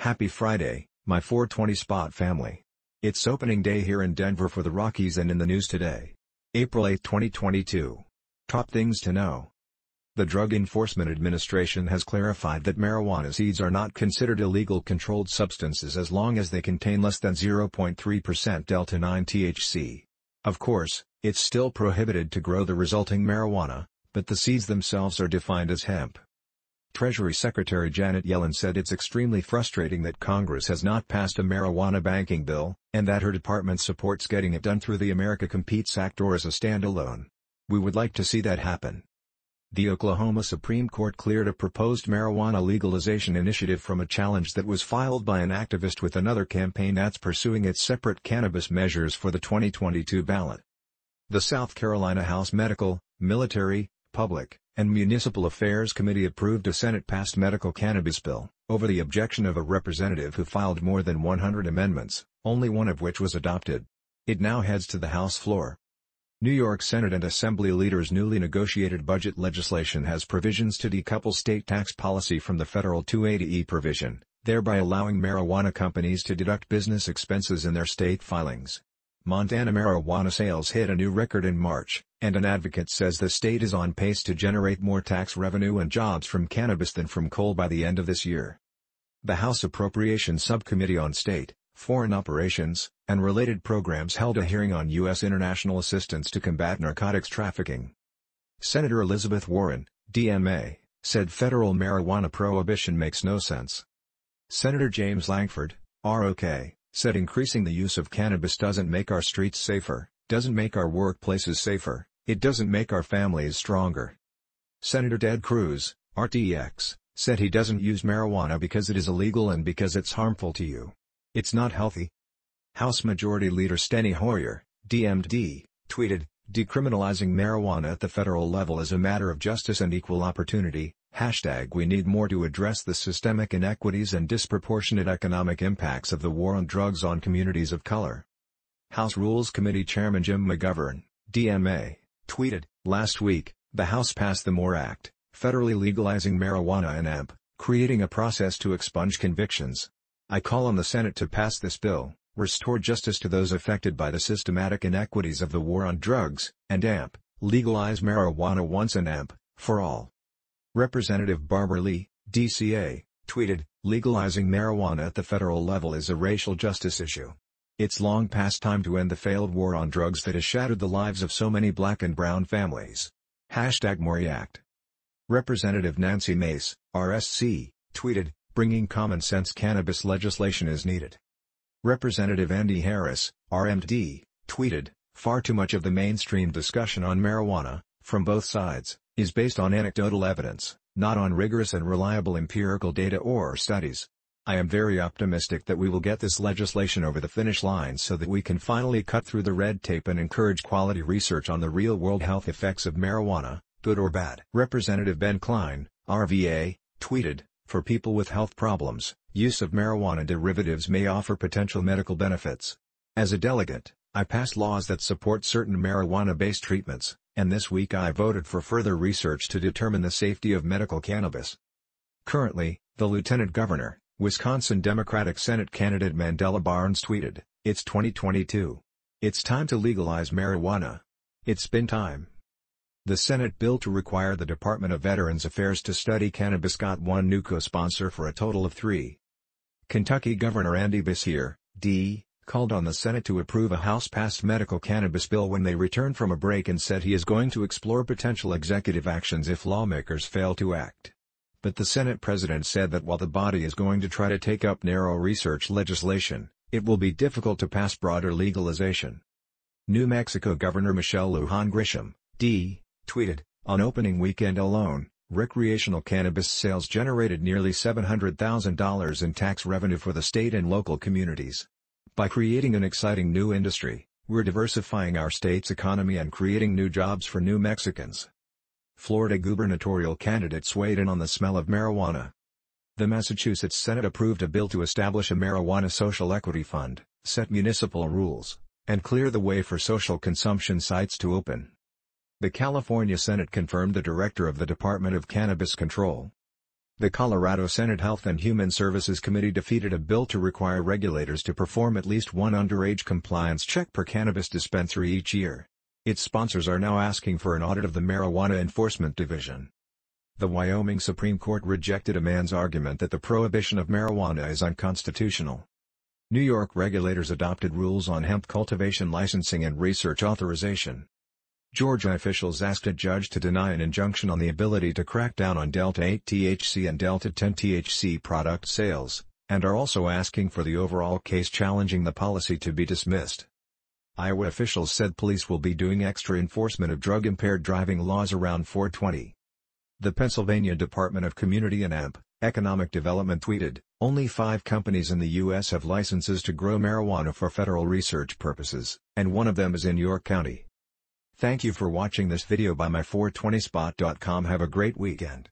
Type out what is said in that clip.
Happy Friday, my 420 Spot family. It's opening day here in Denver for the Rockies and in the news today. April 8, 2022. Top things to know. The Drug Enforcement Administration has clarified that marijuana seeds are not considered illegal controlled substances as long as they contain less than 0.3% delta-9 THC. Of course, it's still prohibited to grow the resulting marijuana, but the seeds themselves are defined as hemp. Treasury Secretary Janet Yellen said it's extremely frustrating that Congress has not passed a marijuana banking bill, and that her department supports getting it done through the America Competes Act or as a standalone. We would like to see that happen. The Oklahoma Supreme Court cleared a proposed marijuana legalization initiative from a challenge that was filed by an activist with another campaign that's pursuing its separate cannabis measures for the 2022 ballot. The South Carolina House Medical, Military, Public, and Municipal Affairs Committee approved a Senate-passed medical cannabis bill, over the objection of a representative who filed more than 100 amendments, only one of which was adopted. It now heads to the House floor. New York Senate and Assembly leaders' newly negotiated budget legislation has provisions to decouple state tax policy from the federal 280E provision, thereby allowing marijuana companies to deduct business expenses in their state filings. Montana marijuana sales hit a new record in March, and an advocate says the state is on pace to generate more tax revenue and jobs from cannabis than from coal by the end of this year. The House Appropriations Subcommittee on State, Foreign Operations, and Related Programs held a hearing on U.S. international assistance to combat narcotics trafficking. Senator Elizabeth Warren, DMA, said federal marijuana prohibition makes no sense. Senator James Lankford, ROK, said increasing the use of cannabis doesn't make our streets safer, doesn't make our workplaces safer, it doesn't make our families stronger. Senator Ted Cruz, RTX, said he doesn't use marijuana because it is illegal and because it's harmful to you. It's not healthy. House Majority Leader Steny Hoyer, DMD, tweeted, "Decriminalizing marijuana at the federal level is a matter of justice and equal opportunity, #we need more to address the systemic inequities and disproportionate economic impacts of the war on drugs on communities of color." House Rules Committee Chairman Jim McGovern, DMA, tweeted, "Last week, the House passed the MORE Act, federally legalizing marijuana and hemp, creating a process to expunge convictions. I call on the Senate to pass this bill, restore justice to those affected by the systematic inequities of the war on drugs, and hemp, legalize marijuana once and hemp, for all." Representative Barbara Lee, DCA, tweeted, "Legalizing marijuana at the federal level is a racial justice issue. It's long past time to end the failed war on drugs that has shattered the lives of so many black and brown families. #MoreAct." Representative Nancy Mace, RSC, tweeted, "Bringing common-sense cannabis legislation is needed." Representative Andy Harris, RMD, tweeted, "Far too much of the mainstream discussion on marijuana, from both sides, is based on anecdotal evidence, not on rigorous and reliable empirical data or studies. I am very optimistic that we will get this legislation over the finish line so that we can finally cut through the red tape and encourage quality research on the real-world health effects of marijuana, good or bad." Representative Ben Klein, RVA, tweeted, "For people with health problems, use of marijuana derivatives may offer potential medical benefits. As a delegate, I passed laws that support certain marijuana-based treatments, and this week I voted for further research to determine the safety of medical cannabis." Currently, the Lieutenant Governor, Wisconsin Democratic Senate candidate Mandela Barnes tweeted, "It's 2022. It's time to legalize marijuana. It's been time." The Senate bill to require the Department of Veterans Affairs to study cannabis got one new co-sponsor for a total of 3. Kentucky Governor Andy Beshear, D., called on the Senate to approve a House-passed medical cannabis bill when they return from a break and said he is going to explore potential executive actions if lawmakers fail to act. But the Senate president said that while the body is going to try to take up narrow research legislation, it will be difficult to pass broader legalization. New Mexico Governor Michelle Lujan Grisham, D., tweeted, "On opening weekend alone, recreational cannabis sales generated nearly $700,000 in tax revenue for the state and local communities. By creating an exciting new industry, we're diversifying our state's economy and creating new jobs for New Mexicans." Florida gubernatorial candidates weighed in on the smell of marijuana. The Massachusetts Senate approved a bill to establish a marijuana social equity fund, set municipal rules, and clear the way for social consumption sites to open. The California Senate confirmed the director of the Department of Cannabis Control. The Colorado Senate Health and Human Services Committee defeated a bill to require regulators to perform at least one underage compliance check per cannabis dispensary each year. Its sponsors are now asking for an audit of the Marijuana Enforcement Division. The Wyoming Supreme Court rejected a man's argument that the prohibition of marijuana is unconstitutional. New York regulators adopted rules on hemp cultivation licensing and research authorization. Georgia officials asked a judge to deny an injunction on the ability to crack down on Delta-8 THC and Delta-10 THC product sales, and are also asking for the overall case challenging the policy to be dismissed. Iowa officials said police will be doing extra enforcement of drug-impaired driving laws around 4/20. The Pennsylvania Department of Community and Economic Development tweeted, "Only 5 companies in the U.S. have licenses to grow marijuana for federal research purposes, and one of them is in York County." Thank you for watching this video by my420spot.com. Have a great weekend.